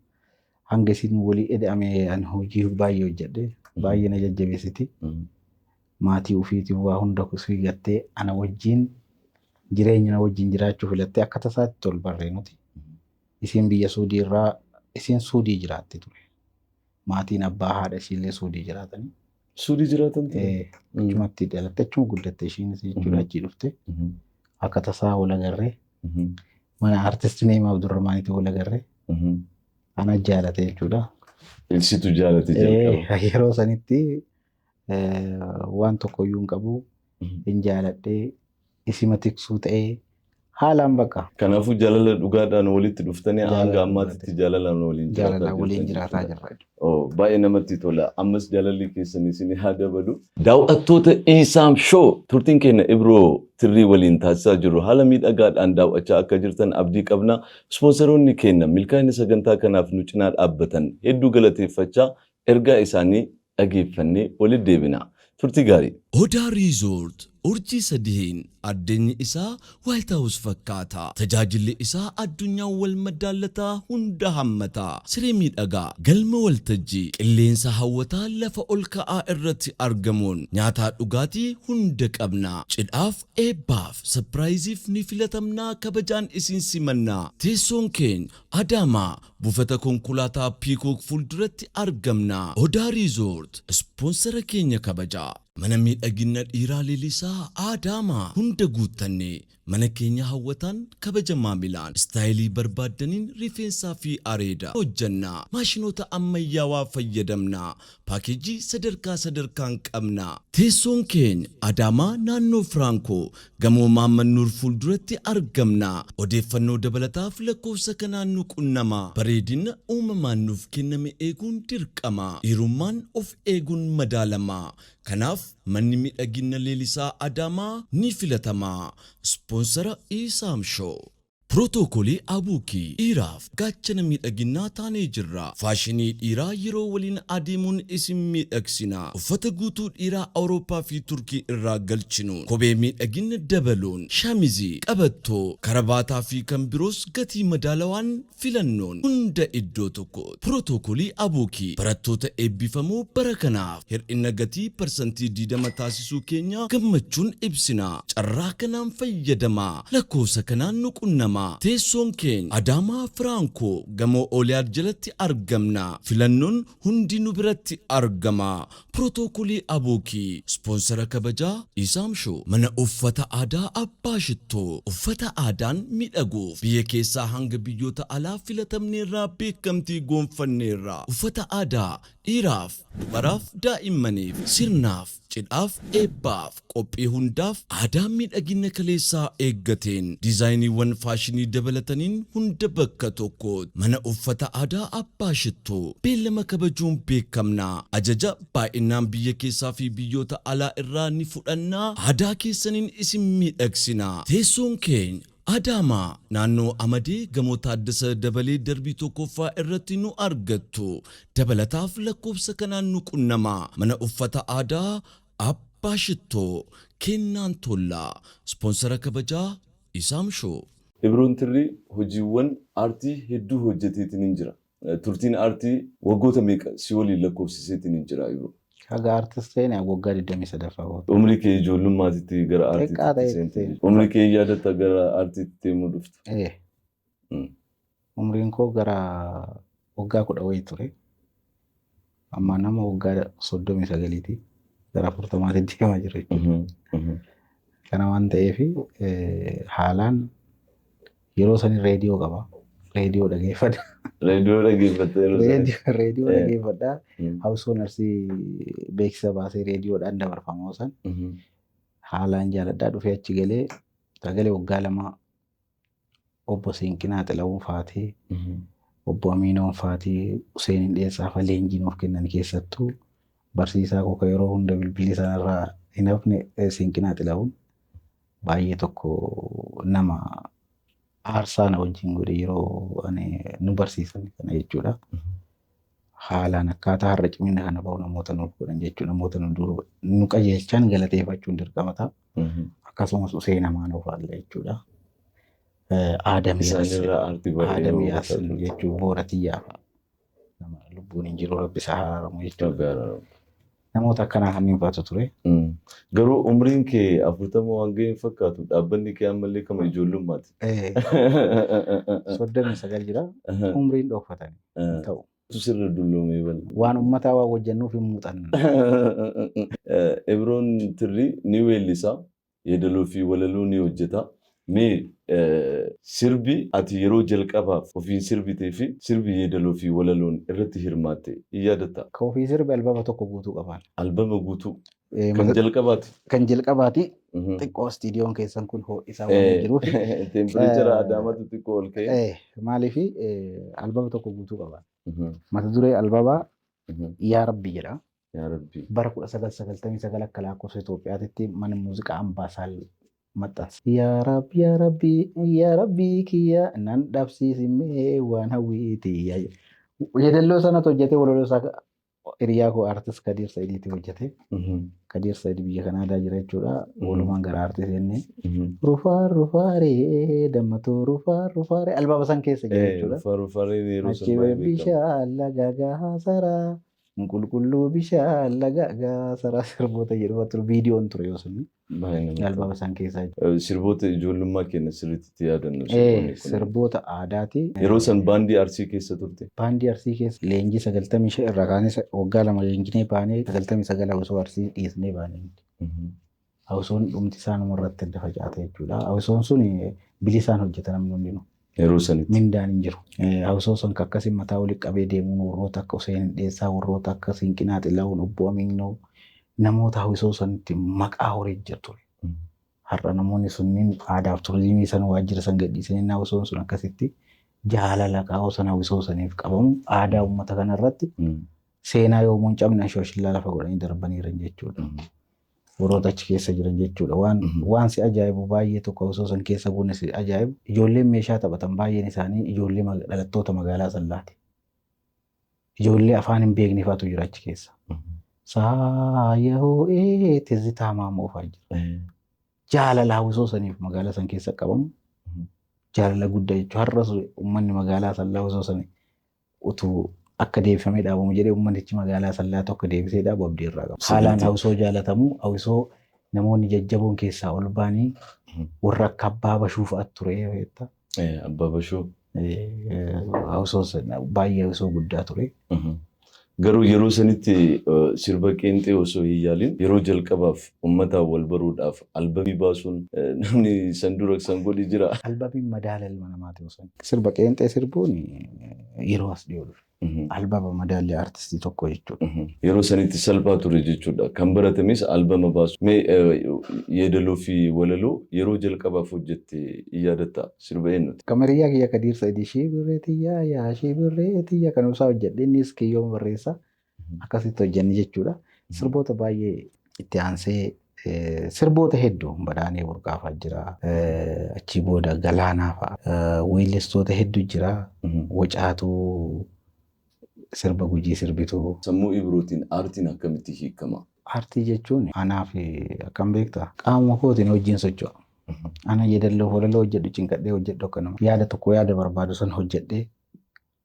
Hanga isin walii eda'ame an hojii baay'ee hojjedhe. Baay'ee na jajjabeessiti. Maatii ofiitiin waa hunda kusii gattee ana wajjin jireenya na wajjin jiraachuu filattee akka tasaatti wal barree nuti. Isin biyya Suudii irraa isin Suudii jiraatte ture. Maatiin abbaa haadha ishiillee Suudii jiraatanii. Suudii jiraatan ture? Achumatti dhalatte achuma guddatte ishiinis jechuudha achii dhufte. Akka tasaa wal agarree. Mana artistii Neemaa Abdurrahmaaniitiin wal agarree. Ana jaalate jechuudha. Ilsitu jaalate jalqaba. Yeroo sanitti waan tokkoyyuu hin qabu hin jaaladhee isima tiksuu ta'ee haalaan bakka. Kanaafuu jaalala dhugaadhaan walitti dhuftanii hanga ammaatti jaalalaan waliin jiraataa jirra. Baay'ee namatti tola. Ammas jaalalli keessan isin haa dabalu. Daawwattoota Isaam Shoo turtiin keenya Ibroo Tirrii waliin taasisaa jirru haala miidhagaadhaan daawwachaa akka jirtan abdii qabna. Ispoonsaroonni keenya milkaa'ina sagantaa kanaaf nu cinaa dhaabbatan hedduu galateeffachaa ergaa isaanii dhageeffannee walitti deebina. Turtii gaarii. Odaa Riizoort urjii sadiin addeenyi isaa White House fakkaata. Tajaajilli isaa addunyaa wal madaallataa hunda hammata. Siree miidhagaa, galma waltajjii, qilleensa hawwataa lafa ol ka'aa irratti argamuun nyaataa dhugaatii hunda qabna. Cidhaaf, eebbaaf, sarpiraayiziif ni filatamnaa kabajaan isin simannaa. Teessoon keenya Adaamaa buufata konkolaataa Piikook fuulduratti argamna. Odaa Riizoort ispoonsara keenya kabajaa. Mana miidhagina dhiiraa Leelisaa Adaamaa hunda guutanne mana keenya hawwataan kabaja maamilaan istaayilii barbaadaniin rifeensaa fi areeda hojjanna. Maashinoota ammayyaawaa fayyadamna. Paakeejii sadarkaan qabna. Teessoon keenya Adaamaa naannoo Firankoo gamoo Maammannuur fuulduratti argamna. Odeeffannoo dabalataaf lakkoofsa kanaan nu qunnama. Bareedina uumamaan nuuf kenname eeguun dirqama. Dhiirummaan of eeguun madaalama. Kanaaf manni miidhagina Leelisaa Adaamaa ni filatama. Sponsora Isaam Show. Protookolii Abuukii dhiiraaf gaachana miidhaginaa taanee jirra. Faashinii dhiiraa yeroo waliin adeemuun isin miidhagsina. Uffata guutuu dhiiraa Awurooppaa fi Turkii irraa galchinuun kophee miidhagina dabaluun shaamizii, qabattoo, karabaataa fi kan biroos gatii madaalawaan filannoon hunda iddoo tokko. Protookolii Abuukii barattoota eebbifamoo bara kanaaf hir'ina gatii parsantii 20 taasisuu keenya gammachuun ibsina. Carraa kanaan fayyadamaa. Lakkoofsa kanaan nu qunnama. Teessoon keenya Adaamaa Firankoo gamoo Ooliyaad jalatti argamna. Filannoon hundi nu biratti argama. Protookolii Abuukii sponsora kabajaa Isaam Show. Mana uffata aadaa Abbaa Shittoo. Uffata aadaan miidhaguuf biyya keessaa hanga biyyoota alaa filatamneerraa beekamtii goonfanneerra. Uffata aadaa dhiiraaf, dubaraaf, daa'immaniif, sirnaaf, cidhaaf, eebbaaf, qophii hundaaf aadaa miidhagina kaleessaa eeggateen diizaayiniiwwan faashinii dabalataniin hunda bakka tokko. Mana uffata aadaa Abbaa Shittoo beellama kabajuun beekamna. Ajaja baay'inaan biyya keessaa fi biyyoota alaa irraa ni fudhannaa. Aadaa keessaniin isin miidhagsina. Teessoon keenya Adaamaa naannoo Amadee gamoo Taaddasa Dabalee darbii tokkoffaa irratti nu argattu. Dabalataaf lakkoofsa kanaan nu qunnama. Mana uffata aadaa Abbaa Shittoo kennaan tollaa. Sponsora kabajaa Isaam Show. Ibroon Tirrii hojiiwwan aartii hedduu hojjeteetiin jira. Turtiin aartii waggoota meeqa si waliin lakkoofsiseetiin jira Ibroon? Haga artistiin waggaa 23 umri kee ijoollummaatitti gara aartiitti seente. Umri kee yaadatta gara aartiitti deemuu dhufte? Umriin koo gara waggaa 10 wayii ture. Amma nama waggaa 39 gara 40 deemaa jira. Kana waan ta'eef haalaan yeroo sanii reediyoo qaba. Reediyoo dhageeffadha. Reediyoo dhageeffadha. Reediyoo dhageeffadha. Hawusoonarsi beeksisa baasee reediyoodhaan dabarfamoo san haalaan jaaladhaa dhufee achi galee sagalee waggaa 2 obbo Siinqinaa Xilawuun Faatee obbo Amiinoon Faatee Useen Dheessaa fa leenjiin of kennan keessattuu barsiisaa koo yeroo hunda bilbilii sanarraa hin hafne Siinqinaa Xilawuun baay'ee tokko nama aarsaa na wajjin godhe yeroo nu barsiisan kana jechuudha. Haalaan akkaataa har'a cimina kana bahu namoota nuuf godhan jechuudha. Namoota nu qajeelchan galateeffachuun dirqama ta'a. Akkasumas Useen Amaanoo fa'aa jechuudha. Aadam Yaasin jechuun boora xiyyaa nama lubbuun hin jiru rabbi isaa araaramu jechuudha. Namoota akkanaa kanneen faatu ture. Garuu umriin kee 40 waan ga'een fakkaatu dhaabbanni kee ammallee kama ijoollummaati. 39 jira. Umriin dhokfatanii ta'u. Sirra dulloomee bala. Waan uummataa waan hojjennuuf hin muuxanne. Ibroon Tirrii ni weellisaa, yeedaloo fi walaloo ni hojjeta. Mee sirbi ati yeroo jalqabaaf ofiin sirbitee fi sirbi yeedaloo fi walaloon irratti hirmaatte yaadatta? Ka ofii sirbi albama tokko guutuu qabaan. Albama guutuu? Kan jalqabaati? Kan jalqabaati. Xiqqoo istiidiyoon keessan kun ho'isaa waan jiruuf. Teempireechara Adaamaatu xiqqoo ol ka'e. Maaliif albama tokko guutuu qabaan. Mata duree albamaa Yaa Rabbi jedha. Yaa Rabbi. Bara 1999 akka lakkoofsa Itoophiyaatti mana muuziqaa Ambaasaal maxxanse. Yaa Rabbi, Yaa Rabbi, Yaa Rabbi kiyya nan dhabsiisimee waan hawwiiti. Yeedaloo sanatu hojjetee walaloo isaa hiriyaa koo artist Kadir Sa'idiitti hojjete. Kadir Sa'id biyya Kanaadaa jira jechuudha. Walumaan gara artist jennee rufaaree dammatoo rufaaree albaaba san keessa jira jechuudha. Rufaaree Achi bishaan laga gaasaraa qulqulluu bishaan laga gaasaraa sirboota jedhu viidiyoon ture yoo sun albaaba san keessa jechuudha. Sirboota ijoollummaa keenya sirriitti yaadannu. Sirboota aadaati. Yeroo san baandii Arsii keessa turte. Baandii Arsii keessa leenjii 95 irraa kaanee waggaa 2 leenjinee baanee 99 Awusoo Arsii dhiisnee baanee. Awusoon dhumti isaanuma irratti adda facaate jechuudha. Awusoon sun bilisaan hojjeta namni hundinuu. Yeroo sanitti. Mindaan hin jiru. Awusoo sun akkasiin mataa walitti qabee deemuun warroota akka Useen Dheessaa warroota akka Sinqinaa Xilahuun Obbo Aminoo namoota Awusoo sanitti maqaa horii jirtu. Har'a namoonni sunniin aadaaf turizimii san waajjira san gadhiisanii Awusoon sun akkasitti jaalala qaawoo sana Awusoo saniif qabamu aadaa uummata kanarratti seenaa yoo mun cabna shooshillaa lafa godhanii darbaniiran jechuudha. Warroota achi keessa jiran jechuudha. Waan si ajaa'ibu baay'ee tokko Awusoo san keessa buune si ajaa'ibu. Ijoolleen meeshaa taphatan baay'een isaanii ijoollee dhalattoota magaalaa Sallaati. Ijoollee afaan hin beeknefaatu jira achi keessa. Saaya hoo'ee tizzitaa maamoo fa'aa jira. Jaalala Awusoo saniif magaalaa san keessa qabamu. Jaalala guddaa jechuudha. Har'as uummanni magaalaa Sallaa Awusoo sanii utuu akka deebifamee dhaabamu jedhee uummannichi magaalaa Sallaa tokko deebisee dhaabu abdii irraa qaba. Haalaan Awusoo jaalatamu Awusoo namoonni jajjaboon keessaa ol baanii warra akka Abbaa Bashuu fa'aatu ture beektaa. Abbaa Bashuu. Awusoo baay'ee Awusoo guddaa ture. Garuu yeroo sanitti sirba qeenxee osoo hin yaalin yeroo jalqabaaf uummataa wal baruudhaaf albabii baasuun namni san dura san godhi jira. Albabiin madaala ilma namaati osoo. Sirba qeenxee sirbuun yeroo as dhiyoo dhufe. Albaba madaalli artistii tokko jechuudha. Yeroo sanitti salphaa ture jechuudha. Kan baratames albama baasu. Yeedaloo fi walaloo yeroo jalqabaaf hojjette yaadatta sirba eenyuti? Qamariyyaa kiyya Kadir Sa'idii shibirreetiyyaa yaa shibirreetiyyaa kan isaa hojjedhe innis kiyyoo barreessa akkasitti hojjenni jechuudha. Sirboota baay'ee itti aansee sirboota hedduu badhaanee burqaafaa jira. Achii booda galaanaa fa'a. Weellistoota hedduu jira. Wacaatuu sirba Gujii sirbituu. Sammuu Ibrootiin aartiin akkamitti hiikama? Aartii jechuun anaaf akkam beektaa qaama kootiin hojiin socho'a. Ana yeedaloo walaloo hojjedhu cinqadhee hojjedhu akkanuma. Yaada tokko yaada barbaadu san hojjedhee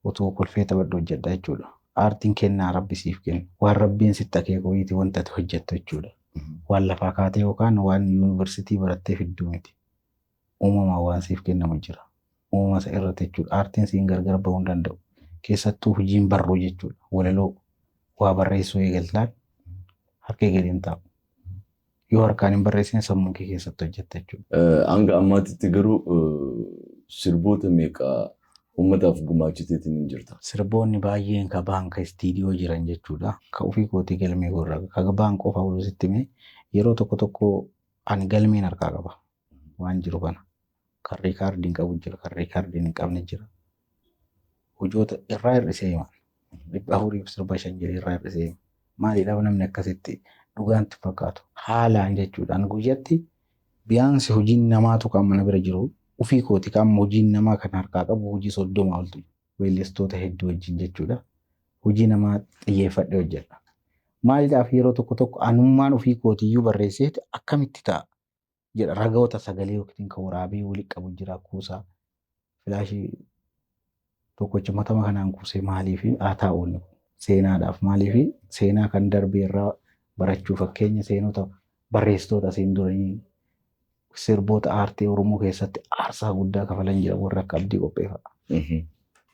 utuu kolfee taphadhu hojjedha jechuudha. Aartiin kennaa Rabbi siif kenna. Waan Rabbiin sitti akeekuuti wanta ati hojjettu jechuudha. Waan lafaa kaatee yookaan waan yuunivarsiitii barattee fidduu miti. Uumamaa waan siif kennamu jira. Uumama isa irratti jechuudha. Aartiin siin gargar bahuu hin danda'u. Keessattuu hojiin barruu jechuudha. Walaloo waa barreessuu eegaltaan harkee gadi hin taa'u. Yoo harkaan hin barreessine sammuu kee keessatti hojjetta jechuudha. Hanga ammaatitti garuu sirboota meeqaa uummataaf gumaachiteetiin hin jirta? Sirboonni baay'een ka ba'an ka istiidiyoo jiran jechuudha. Ka ofii kootii galmee gorra. Ka ba'an qofa olusitti mee yeroo tokko tokko ani galmeen harkaa qaba. Waan jiru kana. Kan riikaardiin qabu jira. Kan riikaardiin hin qabne jira. Hojoota irraa hir'isee himan. 475 jedhee irraa hir'isee himan. Maaliidhaaf namni akkasitti dhugaanti fakkaatu. Haalaan jechuudhaan guyyatti biyaansi hojiin namaatu kan mana bira jiru. Ufii kooti kan hojiin namaa kan harkaa qabu hojii 30 oltu. Weellistoota hedduu wajjin jechuudha. Hojii namaa xiyyeeffadhee hojjedha. Maaliidhaaf yeroo tokko tokko anummaan ufii kootiyyuu barreesseeti akkamitti ta'a jedha. Ragoota sagalee yookiin kan waraabee walitti qabu jira kuusaa. Filaashii tokkocha matama kanaan kuusee maaliif haa taa'uun seenaadhaaf maaliif seenaa kan darbee irraa barachuu fakkeenya seenota barreessitoota asiin duranii sirboota aartii Oromoo keessatti aarsaa guddaa kafalan jira warra akka Abdii Qopheeffa'a.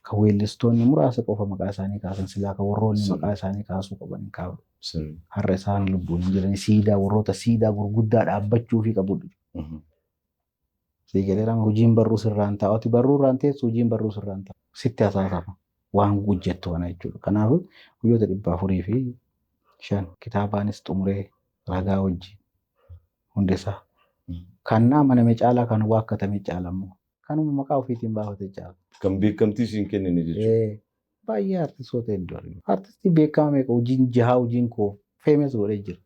Kan weellistoonni muraasa qofa maqaa isaanii kaasan silaa kan warroonni maqaa isaanii kaasuu qaban hin kaasu. Har'a isaan lubbuun jiran siidaa warroota siidaa gurguddaa dhaabbachuu fi qabudha. Seegalee hojiin barruu sirraan ta'a. Ati barruu irraan teessu hojiin barruu sirraan ta'a. Sitti hasaasama waan hojjettu kana jechuudha. Kanaaf guyyoota 405 kitaabaanis xumuree ragaa wajjin hundeessaa. Kannaa mana caalaa kan waa akkatame caalammoo. Kanuma maqaa ofiitiin baafate caala. Kan beekamtii siin kennine jechuudha. Baay'ee artistoota hedduu argina. Artistii beekamaa meeqa hojiin jahaa hojiin koo feemes godhee jira.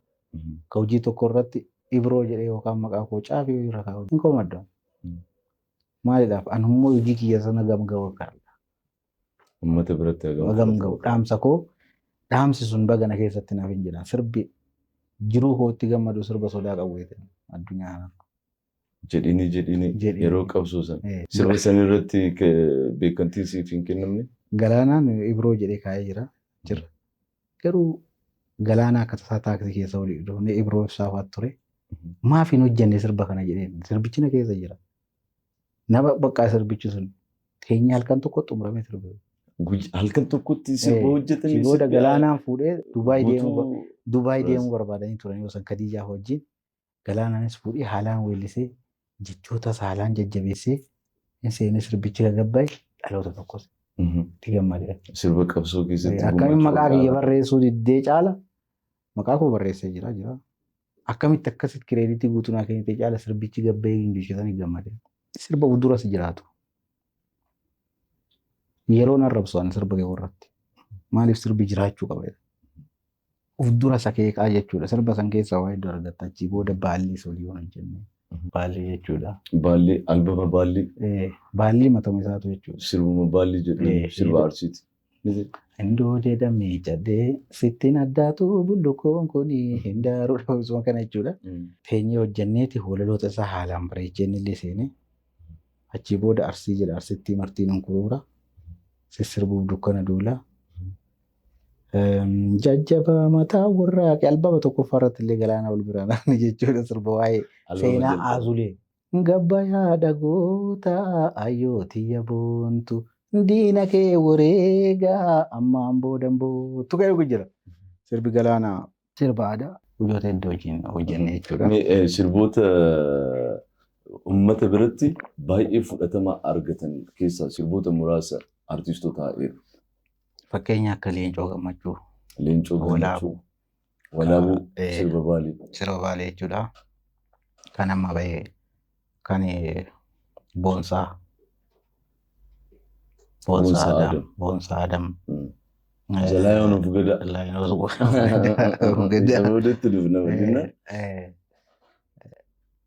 Ka hojii tokko irratti Ibroo jedhee yookaan maqaa koo caafee irra kaa'u. Hin komaddoon. Maaliidhaaf anummoo hojii kiyya sana gamga'uu qabda. Uummata biratti gamga'u. Dhaamsa koo dhaamsi sun bagana keessatti naaf hin jiran sirbi jiruu kootti gammadu sirba sodaa qabuuti addunyaa kana. jedhini yeroo qabsoosan sirba san irratti beekamtii siif hin kennamne. Galaanaan Ibroo jedhee kaa'ee jira. Garuu galaanaa akka tasaa taaksii keessa olii dhufne Ibroo ibsaafaa ture. Maaf hin hojjenne sirba kana jedheen sirbichi na keessa jira. Nama bakka sirbichi sun teenya halkan tokko xumuramee sirba. Halkan tokkotti sirba hojjetanii booda galaanaan fuudhee Dubaay deemuu barbaadanii turanii osoo Khadiijaa wajjin galaanaanis fuudhee haalaan weellisee jechoota haalaan jajjabeessee seenee sirbichi gagabbaa'e dhaloota tokkos itti gammadee. Sirba qabsoo keessatti akkamiin maqaa kiyya barreessuu diddee caala maqaa koo barreessee jira. Akkamitti akkasitti kireeditii guutuu naa kennitee caala sirbichi gabba'ee gindisheetanii gammadee. Sirba fuulduras jiraatu. Yeroo narrabsaan sirba kee irratti maaliif sirbi jiraachuu qaba? Fuuldura sakeekaa jechuudha. Sirba san keessaa waa iddoo argatta achii booda baalli solii waan jennee. Baalli jechuudha. Baalli albama baalli. Baalli matamu isaatu jechuudha. Sirbuma baalli jedhamu sirba arsiiti. Indoo jedhamee cadhee sittiin addaatu bullukoon kuni hin daarudha osoo kana jechuudha. Teenyee hojjenneeti hoololoota isaa haalaan bareechee illee seenee achii booda arsii jedha arsittii martiin hunkuruura sissirbuuf dukkana duulaa. Jajjaba mataa warraaqe albama tokkoffaa irratti illee galaana ol biraan jechuudha sirba waa'ee seenaa Aazulee. Gabba yaada goota ayyootiyya boontu diina kee wareegaa ammaan boodan bootu ga'ee jira. Sirbi galaanaa sirba aadaa guyyoota hedduu hojjenne jechuudha. Sirboota uummata biratti baay'ee fudhatama argatan keessaa sirboota muraasa artistoota heeru. Fakkeenya akka Leencoo Gammachuu. Leencoo Gammachuu. Walaabuu sirba baalii. Sirba baalii jechuudha. Kan amma bahee kan Boonsaa. Boonsaa Adam. Zalaayoon of gada. Sababoodatti dhufna wajjina.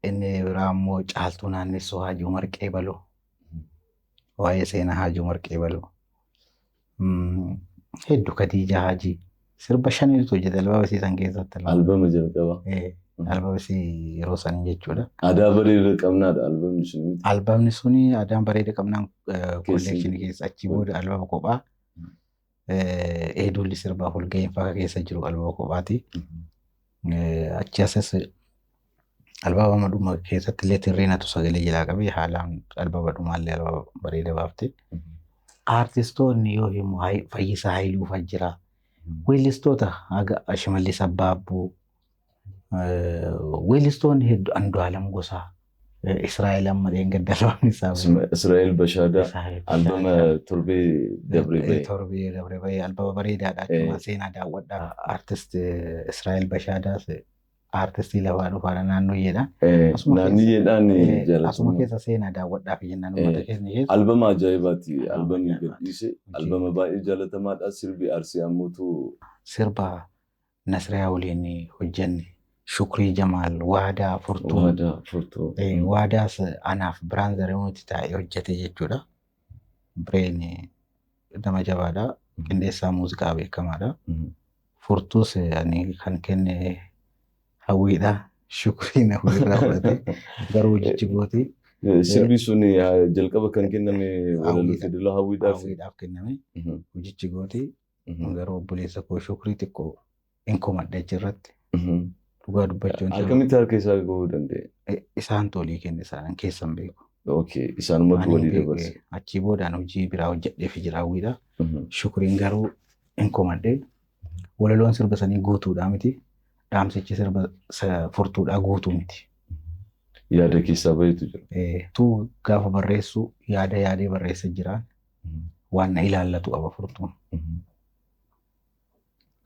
Inni biraa immoo Caaltuu Naannessoo Haajuu Marqee Baloo. Waa'ee seenaa Haajuu Marqee Baloo. Hedduu Khadiijaa Haajii sirba shaniitu hojjete albama siisan keessatti. Albama jalqaba. Albama yeroo sanii jechuudha. Aadaa bareeda qabnaadha albamni suni. Albamni suni aadaan bareeda qabnaan kolleekshinii keessa achii booda albama kophaa. Eedulli sirbaa fulga'een fa'aa keessa jiru albama kophaati. Achi asas albama dhuma keessatti illee tirreenatu sagalee jalaa qabee haalaan albama dhumaallee albama bareeda baafte. Artistoonni yoo himu Fayyisaa Hayiluufaa jira. Weellistoota Shimallis Abbaabbuu. Weellistoonni hedduu Andu'aalam Gosaa. Israa'el amma dheengadda albamni isaa. Israa'el Bashaadaa albama Torbee Dabree Bahee. Torbee Dabree Bahee albama bareedaadha. Akkuma seenaa daawwadhaa. Artist Israa'el Bashaadaas artistii lafaa dhufaadha naannooyyeedhaan. Naannooyyeedhaan jaallatama. Asuma keessa seenaa daawwadhaaf jennaan uummata keenya keessa. Albama ajaa'ibaati. Albamni gadhiise. Albama baay'ee jaallatamaadha. Sirbi Arsii ammoo sirba Nasriyaa waliin hojjenne. Shukrii Jamaal Waadaa Furtuu. Waadaas anaaf biraan zareemuutti taa'ee hojjete jechuudha. Bireen nama jabaadha. Qindeessaa muuziqaa beekamaadha. Furtuus kan kenne hawwiidha. Shukriin hawwiirraa fudhate garuu jijjigooti. Sirbi sun jalqaba kan kenname walaloo fedilaa hawwiidhaaf kenname. Jijjigooti. Garuu obboleessa koo Shukrii xiqqoo hin komadhe achirratti. Dhugaa dubbachuun. Akkamitti harka isaa gahuu danda'e? Isaan tolii kenne isaan keessan beeku. Isaanumatti walii dabarse. Achii boodaan hojii biraa hojjedheef jira hawwiidha. Shukriin garuu hin komadhe. Walaloon sirba sanii guutuudhaa miti. Dhaamsichi sirba furtuudhaa guutuu miti. Yaada keessaa bahetu jira. Tu gaafa barreessu yaadee barreessa jiraan waan na ilaallatu qaba furtuun.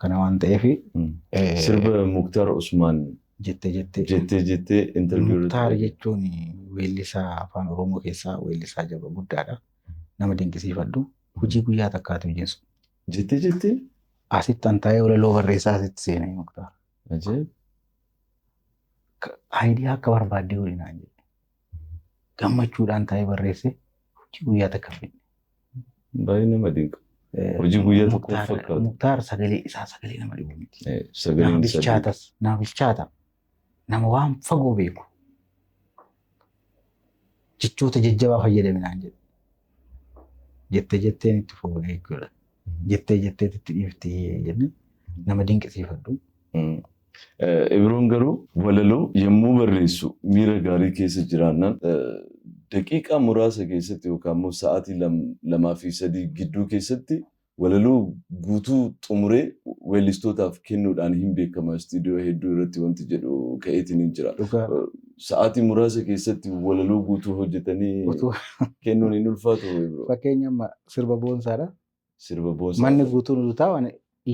Kana waan ta'eef sirba Muktaar Usmaan jettee interview Muktaar jechuun weellisaa afaan Oromoo keessaa weellisaa jaba guddaadha. Nama dinqisiifadhu hojii guyyaa takkaatu hojjeessu. Jettee asitti an taa'ee walaloo barreessaa asitti seenee Muktaar. Aayidiyaa akka barbaaddee horinaan jedhe. Gammachuudhaan taa'ee barreesse hojii guyyaa takka fidhe. Baay'ee nama dinqa. hojii guyyaa tokko fakkaatu. Muktaar sagalee isaa sagalee nama dhibu miti. Sagaleen Nama bilchaata. Nama waan fagoo beeku. Jechoota jajjabaa fayyadaminaan jedhu. Jetteen itti fuudhee jechuudha. Jettee itti dhiiftee jenne nama dinqisiifadhu. Ibroon garuu walaloo yommuu barreessu miira gaarii keessa jiraannaan daqiiqaa muraasa keessatti yookaan immoo sa'aatii 2 fi 3 gidduu keessatti walaloo guutuu xumuree weellistootaaf kennuudhaan hin beekama. Istiidiyoo hedduu irratti wanti jedhu ka'eetiin hin jira. Sa'aatii muraasa keessatti walaloo guutuu hojjetanii kennuun hin ulfaatu. Fakkeenyaaf sirba boonsaadha. Sirba boonsaa. Manni guutuun utaa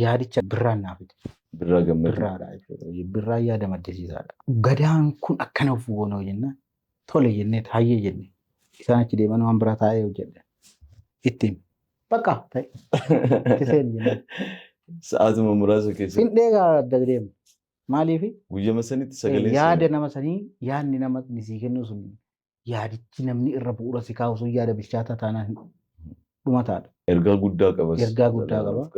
yaadicha birraan naaf. Birraa gammadu. Birraadha jechuudha. Birraa yaada maddisiisaadha. Gadaan kun akkana fuunoo jenna. Tole jennee hayyee jenne. Isaan achi deeman waan biraa taa'ee hojjedhe. Ittiin bakka ta'e. Itti seeni jennee. Sa'aatuma muraasa keessatti. Findhee adda deemu. Maaliifi? Guyyama sanitti sagalee yaada nama sanii yaadni nama sii kennu sun yaadichi namni irra bu'uura si kaa'u sun yaada bilchaataa taanaan dhumataadha. Ergaa guddaa qaba. Ergaa guddaa qaba.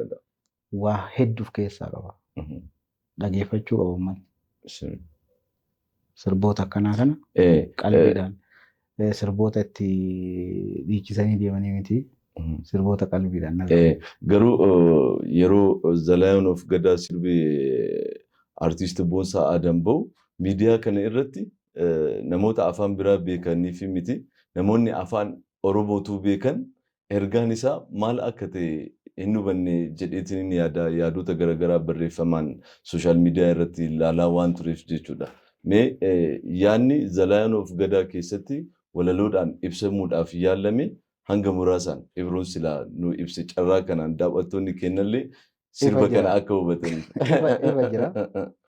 Waa hedduuf keessaa qaba. Dhageeffachuu qabu uummanni. Sirboota akkanaa kana qalbiidhaan sirboota itti dhiichisanii deemanii miti. Sirboota qalbiidhaan. Garuu yeroo Zalaayaan of Gadaa sirbee artiist Boonsaa Adam ba'u miidiyaa kana irratti namoota afaan biraa beekanii fi miti namoonni afaan Oromootuu beekan ergaan isaa maal akka ta'e hin hubanne jedheetiin yaadota garaagaraa barreeffamaan sooshaal miidiyaa irratti ilaalaa waan tureef jechuudha. Mee yaadni Zalaayaan of Gadaa keessatti walaloodhaan ibsamuudhaaf yaalame hanga muraasaan Ibroon silaa nu ibse carraa kanaan daawwattoonni kennallee sirba kana akka hubataniif. Ifa jira.